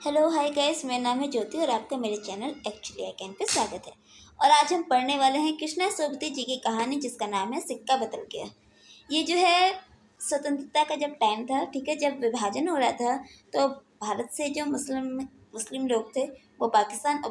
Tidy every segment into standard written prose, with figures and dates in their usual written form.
Hello hi guys, मेरा नाम है ज्योति और आपका मेरे channel actually I can pay स्वागत है। और आज हम पढ़ने वाले हैं कृष्णा सोबती जी की कहानी जिसका नाम है सिक्का बदल गया। ये जो है स्वतंत्रता का जब टाइम था, ठीक है, जब विभाजन हो रहा था तो भारत से जो मुस्लिम मुस्लिम लोग थे वो पाकिस्तान, और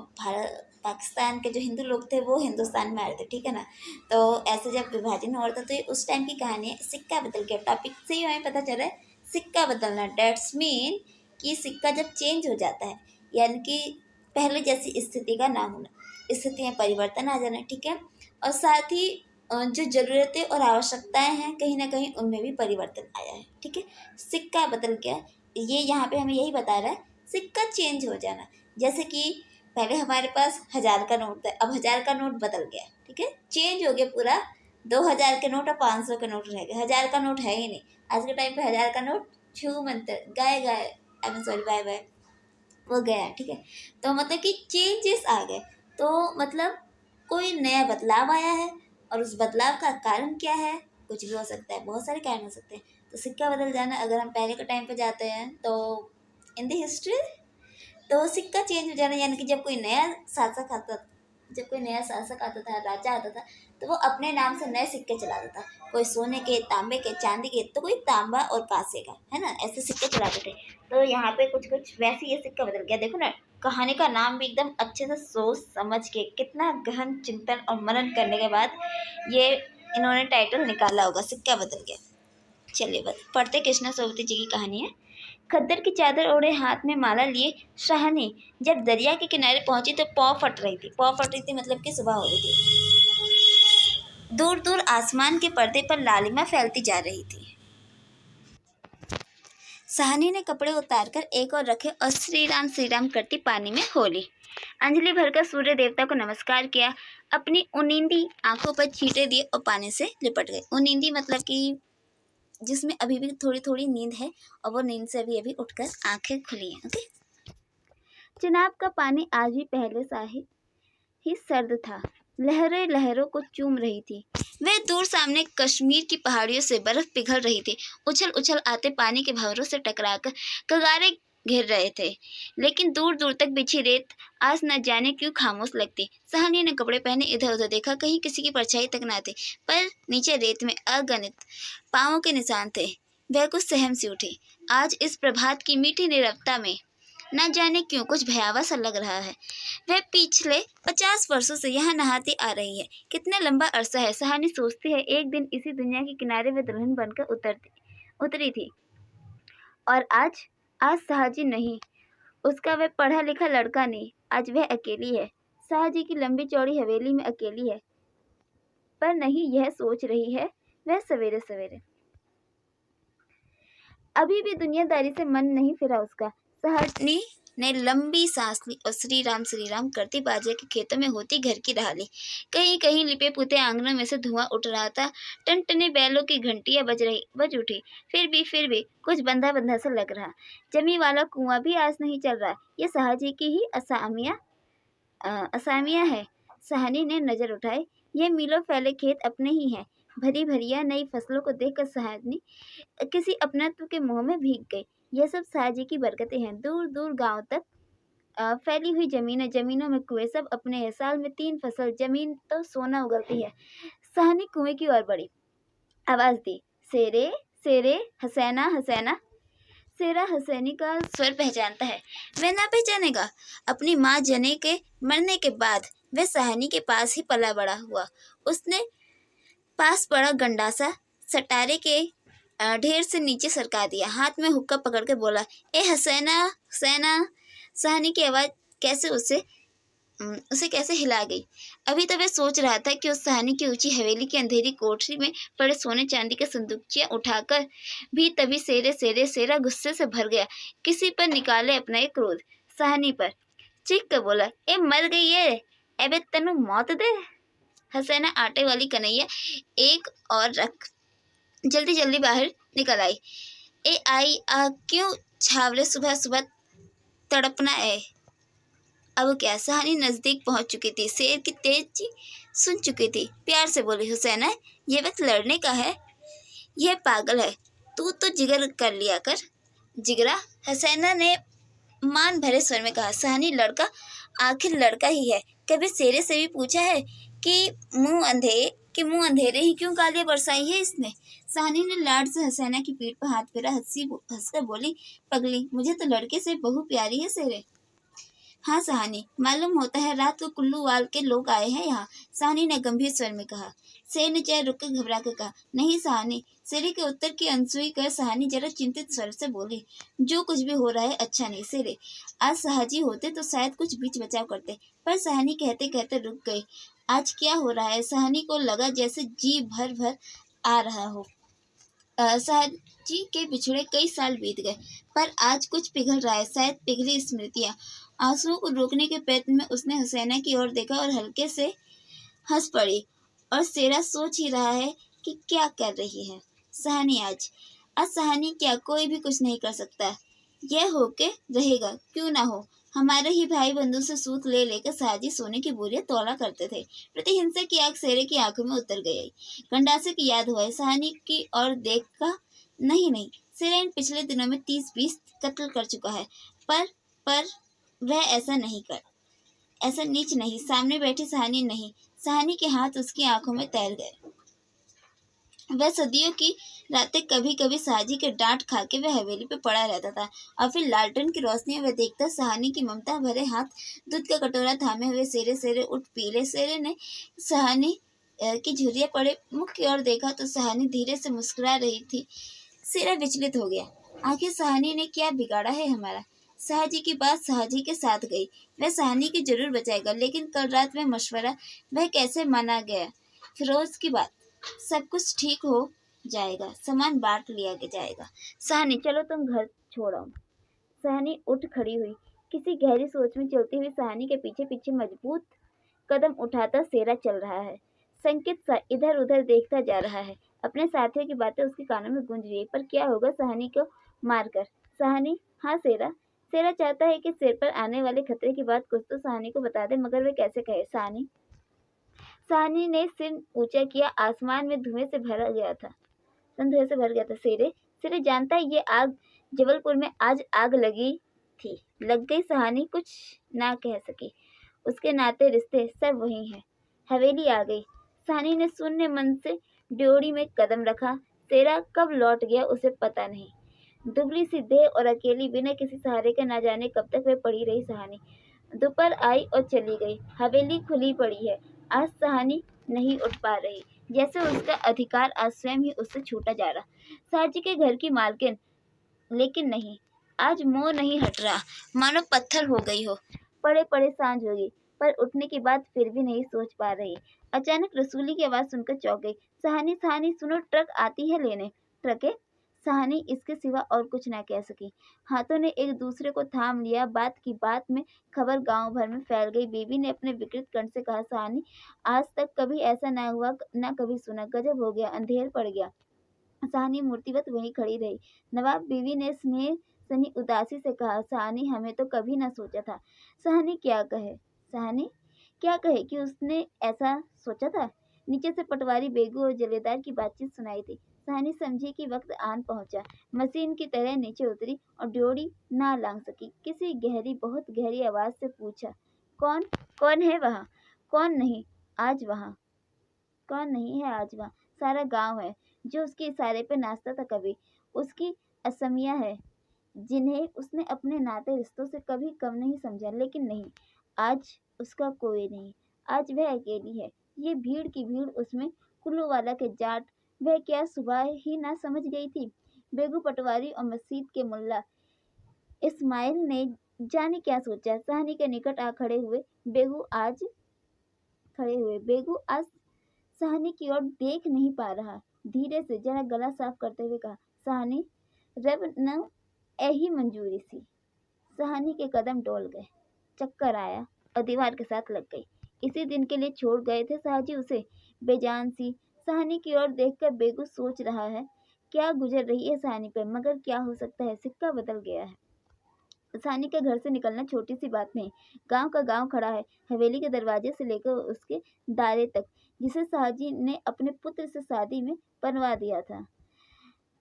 पाकिस्तान के जो हिंदू लोग थे वो हिंदुस्तान में आ रहे थे, ठीक है ना। तो ऐसे जब विभाजन हो रहा था तो ये उस टाइम की कहानी है। सिक्का बदल गया टॉपिक से ही हमें पता चला है, सिक्का बदलना डेट्स मीन कि सिक्का जब चेंज हो जाता है, यानी कि पहले जैसी स्थिति का ना होना, स्थिति में परिवर्तन आ जाना, ठीक है। और साथ ही जो ज़रूरतें और आवश्यकताएं हैं कहीं ना कहीं उनमें भी परिवर्तन आया है, ठीक है। सिक्का बदल गया, ये यहाँ पे हमें यही बता रहा है, सिक्का चेंज हो जाना। जैसे कि पहले हमारे पास 1000 का नोट था, अब 1000 का नोट बदल गया, ठीक है, चेंज हो गया पूरा। 2000 के नोट और 500 के नोट रह गए, 1000 का नोट है ही नहीं। आज के टाइम पे 1000 का नोट छू मंतर गाय गाय, I mean sorry, bye bye, वो गया, ठीक है। तो मतलब कि चेंजेस आ गए, तो मतलब कोई नया बदलाव आया है। और उस बदलाव का कारण क्या है? कुछ भी हो सकता है, बहुत सारे कारण हो सकते हैं। तो सिक्का बदल जाना, अगर हम पहले के टाइम पे जाते हैं तो इन द हिस्ट्री, तो सिक्का चेंज हो जाना यानी कि जब कोई नया शासक आता था, राजा आता था, तो वो अपने नाम से नए सिक्के चलाता था। कोई सोने के, तांबे के, चांदी के, तो कोई तांबा और कांसे का, है ना, ऐसे सिक्के चलाते थे। तो यहाँ पे कुछ कुछ वैसे ये सिक्का बदल गया। देखो ना, कहानी का नाम भी एकदम अच्छे से सोच समझ के, कितना गहन चिंतन और मनन करने के बाद ये इन्होंने टाइटल निकाला होगा, सिक्का बदल गया। चलिए पढ़ते कृष्णा सोबती जी की कहानी है। खद्दर की चादर ओढ़े, हाथ में माला लिए, शाहनी जब दरिया के किनारे पहुंची तो पौ फट रही थी। पौ फट रही थी मतलब कि सुबह हो रही थी। दूर दूर आसमान के पर्दे पर लालिमा फैलती जा रही थी। साहनी ने कपड़े उतारकर एक और रखे और श्री राम करती पानी में हो ली। अंजलि भरकर सूर्य देवता को नमस्कार किया, अपनी उनींदी आंखों पर छींटे दिए और पानी से लिपट गए। उनींदी मतलब कि जिसमें अभी भी थोड़ी थोड़ी नींद है और वो नींद से अभी अभी उठकर आंखें खुली हैं। ओके। चिनाब का पानी आज भी पहले सा ही सर्द था, लहरें लहरों को चूम रही थी। वह दूर सामने कश्मीर की पहाड़ियों से बर्फ पिघल रही थी, उछल उछल आते पानी के भंवरों से टकराकर कगारे घिर रहे थे। लेकिन दूर दूर तक बिछी रेत आज न जाने क्यों खामोश लगती। सहानी ने कपड़े पहने इधर उधर देखा, कहीं किसी की परछाई तक न थी, पर नीचे रेत में अगणित पाँवों के निशान थे। वह कुछ सहम सी उठी। आज इस प्रभात की मीठी नीरवता में न जाने क्यों कुछ भयावह सा लग रहा है। वह पिछले 50 वर्षों से यहाँ नहाती आ रही है। कितना लंबा अरसा है। सहानी सोचती है, एक दिन इसी दुनिया के किनारे वह दुल्हन बनकर उतरी थी, और आज साहजी नहीं, उसका वह पढ़ा लिखा लड़का नहीं, आज वह अकेली है। साहजी की लंबी चौड़ी हवेली में अकेली है, पर नहीं, यह सोच रही है वह सवेरे सवेरे। अभी भी दुनियादारी से मन नहीं फिरा उसका। सहानी ने लंबी सांस ली और श्री राम करती बाजे के खेतों में होती घर की राह ली। कहीं कहीं लिपे पुते आंगनों में से धुआं उठ रहा था। टनटने बैलों की घंटियां बज उठी। फिर भी कुछ बंधा बंधा सा लग रहा। जमी वाला कुआं भी आज नहीं चल रहा। ये साहजी की ही असामियां है। सहानी ने नजर उठाई। ये मीलों फैले खेत अपने ही हैं। भरी भरिया नई फसलों को देखकर सहानी किसी अपनत्व के मुंह में भीग गई। यह सब साहजी की बरकतें हैं। दूर दूर गांव तक फैली हुई जमीनों में कुएं, सब अपने हैं। साल में 3 फसल, जमीन तो सोना उगलती है। सहानी कुएं की ओर बढ़ी, आवाज दी, सेरे सेरे, हसैना हसैना। सेरा हसैनी का स्वर पहचानता है, वह ना पहचानेगा। अपनी माँ जने के मरने के बाद वह सहानी के पास ही पला बड़ा हुआ। उसने पास पड़ा गंडासा सटारे के ढेर से नीचे सरका दिया। हाथ में हुक्का पकड़ के बोला, ए हसैना हसैना। सहानी की आवाज उसे कैसे हिला गई। अभी तो वह सोच रहा था कि उस सहानी की ऊंची हवेली की अंधेरी कोठरी में पड़े सोने चांदी के संदूकचियां उठाकर भी तभी सेरा गुस्से से भर गया। किसी पर निकाले अपना एक क्रोध। सहानी पर चीख कर बोला, ए मर गई है, एबे तनु मौत दे। हसैना आटे वाली कन्हैया एक और रख जल्दी जल्दी बाहर निकल आई। ए आई आ क्यों छावले, सुबह सुबह तड़पना है। अब क्या। सहानी नजदीक पहुंच चुकी थी, शेर की तेज सुन चुकी थी। प्यार से बोली, हुसैना ये वक्त लड़ने का है, यह पागल है, तू तो जिगर कर लिया कर। जिगरा। हसैना ने मान भरे स्वर में कहा। सहानी, लड़का आखिर लड़का ही है। कभी शेरे से भी पूछा है कि मुंह अंधेरे ही क्यों गालियां बरसाई है इसने? सहानी ने लाड से हसैना की पीठ पर हाथ फेरा। हंसकर बोली, पगली, मुझे तो लड़के से बहू प्यारी है शेरे। हाँ सहानी, मालूम होता है रात को कुल्लू वाल के लोग आए हैं यहाँ, सहानी ने गंभीर स्वर में कहा। शेर ने चाहे रुक कर घबरा कर कहा, नहीं सहानी। शेरे के उत्तर की अनसुई कर सहानी जरा चिंतित स्वर से बोली, जो कुछ भी हो रहा है अच्छा नहीं शेरे। आज साहजी होते तो शायद कुछ बीच बचाव करते, पर सहानी कहते कहते रुक गई। आज क्या हो रहा है? सहानी को लगा जैसे जी भर भर आ रहा हो। साहजी के बिछड़े कई साल बीत गए, पर आज कुछ पिघल रहा है, शायद पिघली स्मृतियां। आंसुओं को रोकने के प्रयत्न में उसने हुसैना की ओर देखा और हल्के से हंस पड़ी। और शेरा सोच ही रहा है कि क्या कर रही है सहानी आज। आज सहानी क्या, कोई भी कुछ नहीं कर सकता। यह होके रहेगा, क्यों ना हो। हमारे ही भाई बंधु से सूत ले लेकर साहजी सोने की बोरियां तोला करते थे। प्रतिहिंसा की आग शेरे की आंखों में उतर गई। गंडासे की याद हुआ। सहानी की ओर देख का, नहीं, शेरा इन पिछले दिनों में 30-20 कत्ल कर चुका है, पर वह ऐसा नीच नहीं। सामने बैठी सहानी नहीं, सहानी के हाथ उसकी आंखों में तैर गए। वह सदियों की रातें कभी कभी साहजी के डांट खा के वह हवेली पे पड़ा रहता था, और फिर लालटेन की रोशनी में वह देखता सहानी की ममता भरे हाथ दूध का कटोरा थामे हुए शेरे शेरे उठ पीले। शेरे ने सहानी की झुर्रियां पड़े मुख की ओर देखा तो सहानी धीरे से मुस्कुरा रही थी। शेरा विचलित हो गया। आखिर सहानी ने क्या बिगाड़ा है हमारा? साहजी की बात साहजी के साथ गई। वह सहानी की जरूर बचाएगा, लेकिन कल रात में मशवरा वह कैसे माना गया? फिरोज की बात, सब कुछ ठीक हो जाएगा, सामान बांट लिया जाएगा। सहानी, चलो तुम घर छोड़ो। सहानी उठ खड़ी हुई। किसी गहरी सोच में चलती हुई सहानी के पीछे पीछे मजबूत कदम उठाता शेरा चल रहा है। संकित सा इधर उधर देखता जा रहा है। अपने साथियों की बातें उसके कानों में गूंज रही है, पर क्या होगा सहानी को मारकर? सहानी, हाँ शेरा। शेरा चाहता है कि सिर पर आने वाले खतरे की बात कुछ तो सहानी को बता दे, मगर वह कैसे कहे? सहानी। सहानी ने सिर ऊंचा किया। आसमान में धुएं से भर गया था। शेरे, शेरे जानता है ये आग जबलपुर में आज आग लगी थी। लग गई। सहानी कुछ ना कह सकी। उसके नाते रिश्ते सब वही हैं। हवेली आ गई। सहानी ने शून्य मन से ड्योढ़ी में कदम रखा। शेरा कब लौट गया उसे पता नहीं। दुबली सी देह और अकेली बिना किसी सहारे के, ना जाने कब तक वह पड़ी रही सहानी। दोपहर आई और चली गई। हवेली खुली पड़ी है। आज सहानी नहीं उठ पा रही, जैसे उसका अधिकार आज स्वयं ही उससे छूटा जा रहा। साहजी के घर की मालकिन, लेकिन नहीं, आज मोह नहीं हट रहा, मानो पत्थर हो गई हो। पड़े पड़े सांझ हो गई, पर उठने की बात फिर भी नहीं सोच पा रही। अचानक रसूली की आवाज सुनकर चौंक गई। सहानी, सहानी सुनो, ट्रक आती है लेने। ट्रके? सहानी इसके सिवा और कुछ ना कह सकी। हाथों ने एक दूसरे को थाम लिया। बात की बात में खबर गांव भर में फैल गई। बीबी ने अपने विकृत कंठ से कहा, सहानी, आज तक कभी ऐसा ना हुआ, ना कभी सुना। गजब हो गया, अंधेर पड़ गया। सहानी मूर्तिवत वहीं खड़ी रही। नवाब बीवी ने स्नेह सनी उदासी से कहा, सहानी, हमें तो कभी न सोचा था। सहानी क्या कहे? सहानी क्या कहे कि उसने ऐसा सोचा था? नीचे से पटवारी बेगू और जलेदार की बातचीत सुनाई थी। सहानी समझी कि वक्त आन पहुंचा। मशीन की तरह नीचे उतरी और ड्योढ़ी ना लांग सकी। किसी गहरी, बहुत गहरी आवाज से पूछा, कौन कौन है वहाँ? कौन नहीं आज वहाँ? कौन नहीं है आज वहाँ? सारा गांव है जो उसके इशारे पे नाचता था। कभी उसकी असमिया है जिन्हें उसने अपने नाते रिश्तों से कभी कम नहीं समझा, लेकिन नहीं, आज उसका कोई नहीं। आज वह अकेली है। ये भीड़ की भीड़, उसमें कुल्लू वाला के जाट, वह क्या सुबह ही ना समझ गई थी? बेगू पटवारी और मस्जिद के मुल्ला इस्माइल ने जाने क्या सोचा। सहानी के निकट आ बेगू आज सहानी की ओर देख नहीं पा रहा। धीरे से जरा गला साफ करते हुए कहा, सहानी, रब न यही मंजूरी सी। सहानी के कदम डोल गए, चक्कर आया और दीवार के साथ लग गई। इसी दिन के लिए छोड़ गए थे साहजी उसे, बेजान सी। सहानी की ओर देखकर बेगू सोच रहा है क्या गुजर रही है सहानी पर, मगर क्या हो सकता है, सिक्का बदल गया है। सहानी के घर से निकलना छोटी सी बात नहीं। गांव का गांव खड़ा है, हवेली के दरवाजे से लेकर उसके दायरे तक, जिसे साहजी ने अपने पुत्र से शादी में बनवा दिया था।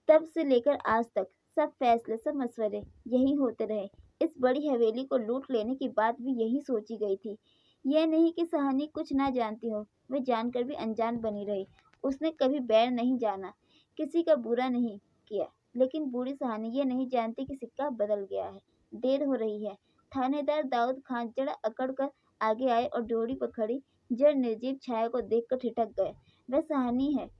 तब से लेकर आज तक सब फैसले, सब मशवरे यही होते रहे। इस बड़ी हवेली को लूट लेने की बात भी यही सोची गई थी। यह नहीं कि सहानी कुछ ना जानती हो, वह जानकर भी अनजान बनी रही। उसने कभी बैर नहीं जाना, किसी का बुरा नहीं किया। लेकिन बूढ़ी सहानी ये नहीं जानती कि सिक्का बदल गया है। देर हो रही है। थानेदार दाऊद खान जरा अकड़ कर आगे आए और ड्योढ़ी पर खड़ी जड़ निर्जीव छाया को देखकर ठिठक गए। वह सहानी है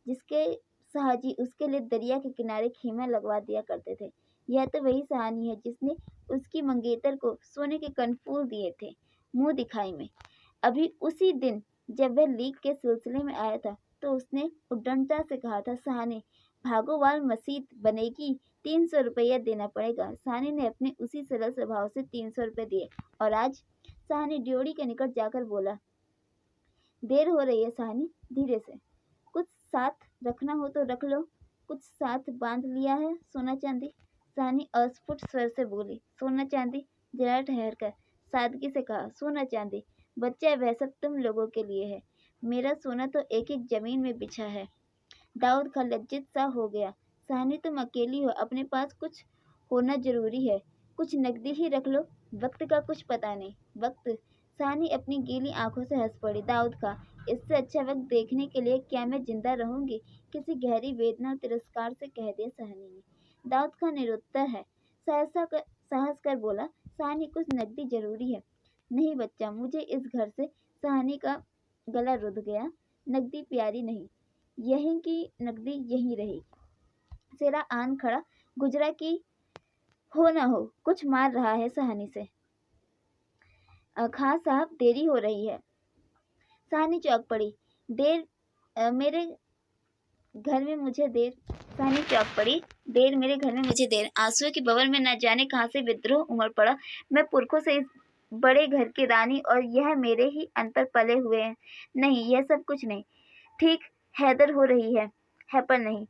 जिसके साहजी उसके लिए दरिया के किनारे खेमा लगवा दिया करते थे। यह तो वही सहानी है जिसने उसकी मंगेतर को सोने के कनफूल दिए थे मुंह दिखाई में। अभी उसी दिन जब वह लीक के सिलसिले में आया था तो उसने उद्दंडता से कहा था, सहानी भागोवाल मसीत बनेगी, 300 रुपया देना पड़ेगा। सहानी ने अपने उसी सरल स्वभाव से 300 रुपये दिए और आज सहानी ड्योढ़ी के निकट जाकर बोला, देर हो रही है सहानी, धीरे से। कुछ साथ रखना हो तो रख लो। कुछ साथ बांध लिया है सोना चांदी? सहानी अस्फुट स्वर से बोली, सोना चांदी? जरा ठहर कर सादगी से कहा, सोना चांदी बच्चा वह सब तुम लोगों के लिए है, मेरा सोना तो एक एक जमीन में बिछा है। दाऊद खां लज्जित सा हो गया। सहानी तुम अकेली हो, अपने पास कुछ होना जरूरी है, कुछ नकदी ही रख लो, वक्त का कुछ पता नहीं। वक्त? सहानी अपनी गीली आंखों से हंस पड़ी। दाऊद खां, इससे अच्छा वक्त देखने के लिए क्या मैं जिंदा रहूंगी? किसी गहरी वेदना और तिरस्कार से कह दिया सहानी ने। दाऊद खां निरुत्तर है। साहस कर बोला, सहानी कुछ नकदी जरूरी है। नहीं बच्चा, मुझे इस घर से। सहानी का गला रुध गया। नकदी प्यारी नहीं, यहीं की नकदी यहीं रहेगी। सेरा आन खड़ा, गुजरा की हो न हो, कुछ मार रहा है सहानी से। खां साहब, देरी हो रही है। सहानी चौंक पड़ी। मेरे घर में मुझे देर। सहानी चौंक पड़ी। देर मेरे घर में मुझे देर। आंसुओं की बवल में न जाने कहाँ से विद्रोह उमड़ पड़ा। मैं पुरखों से इस बड़े घर की रानी और यह मेरे ही अनपर पले हुए हैं। नहीं, यह सब कुछ नहीं। ठीक हैदर हो रही है पर नहीं।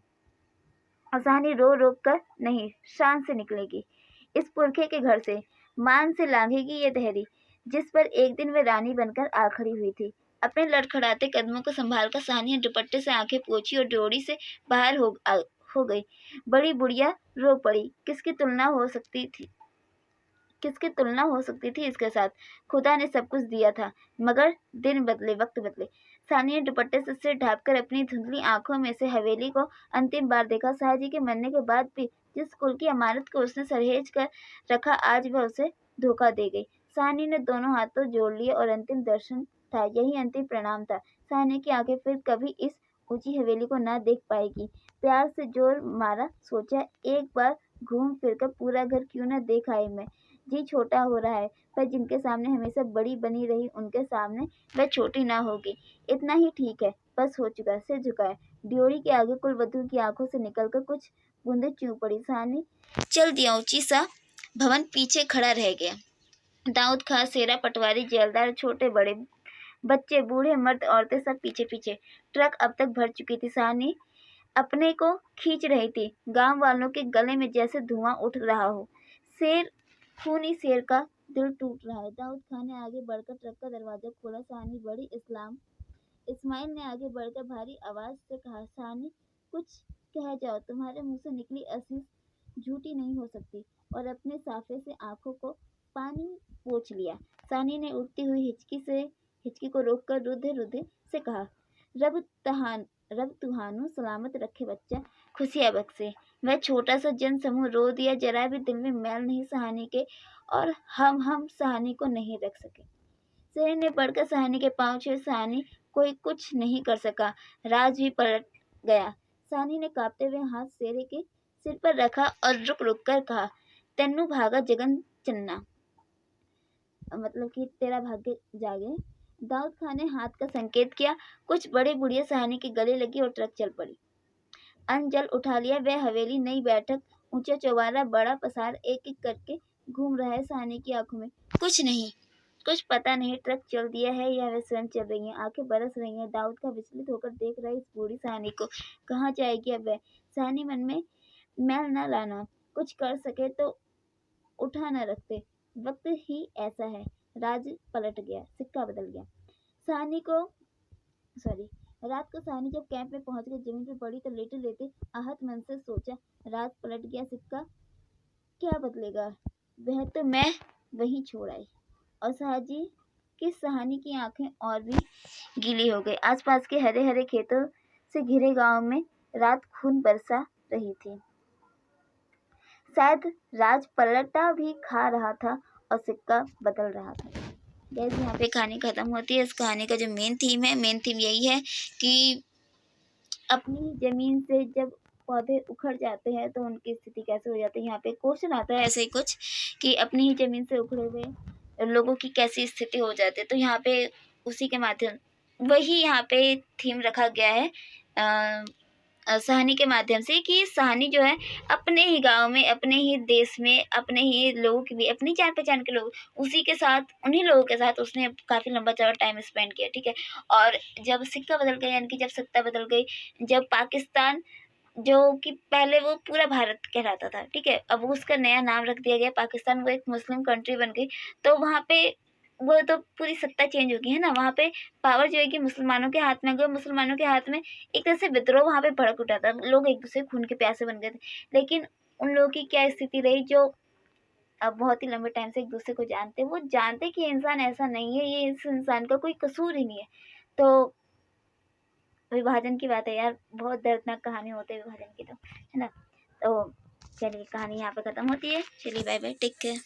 सहानी रो रो कर नहीं, शान से निकलेगी इस पुरखे के घर से। मान से लांघेगी ये दहरी जिस पर एक दिन वे रानी बनकर आ खड़ी हुई थी। अपने लड़खड़ाते कदमों को संभालकर सहानी ने दुपट्टे से आंखें पोंछी और ड्योढ़ी से बाहर हो गई। बड़ी बुढ़िया रो पड़ी। किसकी तुलना हो सकती थी इसके साथ? खुदा ने सब कुछ दिया था, मगर दिन बदले, वक्त बदले। सहानी ने दुपट्टे से सिर ढांपकर अपनी धुंधली आंखों में से हवेली को अंतिम बार देखा। साहजी के मरने के बाद भी जिस कुल की अमानत को उसने सहेज कर रखा, आज वह उसे धोखा दे गई। सहानी ने दोनों हाथों जोड़ लिए और अंतिम दर्शन था, यही अंतिम प्रणाम था। सहानी की आंखें फिर कभी इस ऊंची हवेली को न देख पाएगी। प्यार से जोर मारा, सोचा एक बार घूम फिर कर पूरा घर क्यों न देख आई मैं। जी छोटा हो रहा है, पर जिनके सामने हमेशा बड़ी बनी रही उनके सामने वह छोटी ना होगी। इतना ही ठीक है, बस हो चुका। सिर झुकाए ड्योढ़ी के आगे कुलवधू की आंखों से निकलकर कुछ बूंदें चूम पड़ी। सहानी चल दिया। ऊंची सा भवन पीछे खड़ा रह गया। दाऊद खां, सेरा, पटवारी, जेलदार, छोटे बड़े, बच्चे, बूढ़े, मर्द, औरतें सब पीछे पीछे। ट्रक अब तक भर चुकी थी। सहानी अपने को खींच रही थी। गांव वालों के गले में जैसे धुआं उठ रहा हो। खूनी शेर का दिल टूट रहा है। दाऊद खां ने आगे बढ़कर ट्रक का दरवाजा खोला। सहानी बड़ी। इस्माइल ने आगे बढ़कर भारी आवाज से कहा, सहानी कुछ कह जाओ, तुम्हारे मुंह से निकली असीस झूठी नहीं हो सकती। और अपने साफे से आंखों को पानी पोंछ लिया। सहानी ने उठती हुई हिचकी को रोककर रुधे रुधे से कहा, रब तुहानू सलामत रखे बच्चा, खुशियाँ बख्शे। वह छोटा सा जन समूह रो दिया। जरा भी दिल में मैल नहीं सहानी के, और हम सहानी को नहीं रख सके। शेर ने बढ़कर सहानी के पांव छुए। सहानी कोई कुछ नहीं कर सका। राज भी पलट गया। सहानी ने कांपते हुए हाथ शेरे के सिर पर रखा और रुक रुक कर कहा, तेनू भागा जगन चन्ना, मतलब कि तेरा भाग्य जागे। दाऊद खां ने हाथ का संकेत किया। कुछ बड़े बुढ़िया सहानी के गले लगी और ट्रक चल पड़ी। अन्न जल उठा लिया। वह हवेली, नई बैठक, ऊंचा चौबारा, बड़ा पसार एक एक करके घूम रहा है। सहानी की आंखों में कुछ नहीं, कुछ पता नहीं ट्रक चल दिया है या वह स्वयं चल रही है। आंखें बरस रही हैं। दाऊद खां विचलित होकर देख रहे इस बूढ़ी सहानी को। कहाँ जाएगी अब वह? सहानी मन में मैल न लाना, कुछ कर सके तो उठा न रखते। वक्त ही ऐसा है। राज पलट गया, सिक्का बदल गया। रात को सहानी जब कैंप में पहुंच कर जमीन पर पड़ी तो लेटे आहत मन से सोचा, राज पलट गया, सिक्का क्या बदलेगा। वह तो मैं वहीं छोड़ आई। और साहजी की सहानी की आंखें और भी गीली हो गई। आसपास के हरे हरे खेतों से घिरे गांव में रात खून बरसा रही थी। शायद राज पलटा भी खा रहा था और सिक्का बदल रहा था। गैस यहाँ पे कहानी खत्म होती है। इस कहानी का जो मेन थीम यही है कि अपनी ही जमीन से जब पौधे उखड़ जाते हैं तो उनकी स्थिति कैसे हो जाती है। यहाँ पे क्वेश्चन आता है ऐसे ही कुछ कि अपनी ही जमीन से उखड़े हुए लोगों की कैसी स्थिति हो जाती है। तो यहाँ पे उसी के माध्यम वही यहाँ पे थीम रखा गया है सहानी के माध्यम से कि सहानी जो है अपने ही गांव में, अपने ही देश में, अपने ही लोगों की भी, अपनी जान पहचान के लोग, उसी के साथ, उन्हीं लोगों के साथ उसने काफ़ी लंबा चौड़ा टाइम स्पेंड किया। ठीक है। और जब सिक्का बदल गया, यानी कि जब सत्ता बदल गई, जब पाकिस्तान जो कि पहले वो पूरा भारत कहलाता था, ठीक है, अब उसका नया नाम रख दिया गया पाकिस्तान, वो एक मुस्लिम कंट्री बन गई। तो वहाँ पे वो तो पूरी सत्ता चेंज हो गई है ना। वहाँ पे पावर जो है कि मुसलमानों के हाथ में गई। मुसलमानों के हाथ में एक तरह से विद्रोह वहाँ पे भड़क उठा था। लोग एक दूसरे खून के प्यासे बन गए थे। लेकिन उन लोगों की क्या स्थिति रही जो अब बहुत ही लंबे टाइम से एक दूसरे को जानते, वो जानते कि ये इंसान ऐसा नहीं है, ये इस इंसान का कोई कसूर ही नहीं है। तो विभाजन की बात है यार, बहुत दर्दनाक कहानी होती है विभाजन की, तो है ना। तो चलिए कहानी यहाँ पे खत्म होती है। चलिए बाय बाय, टेक केयर।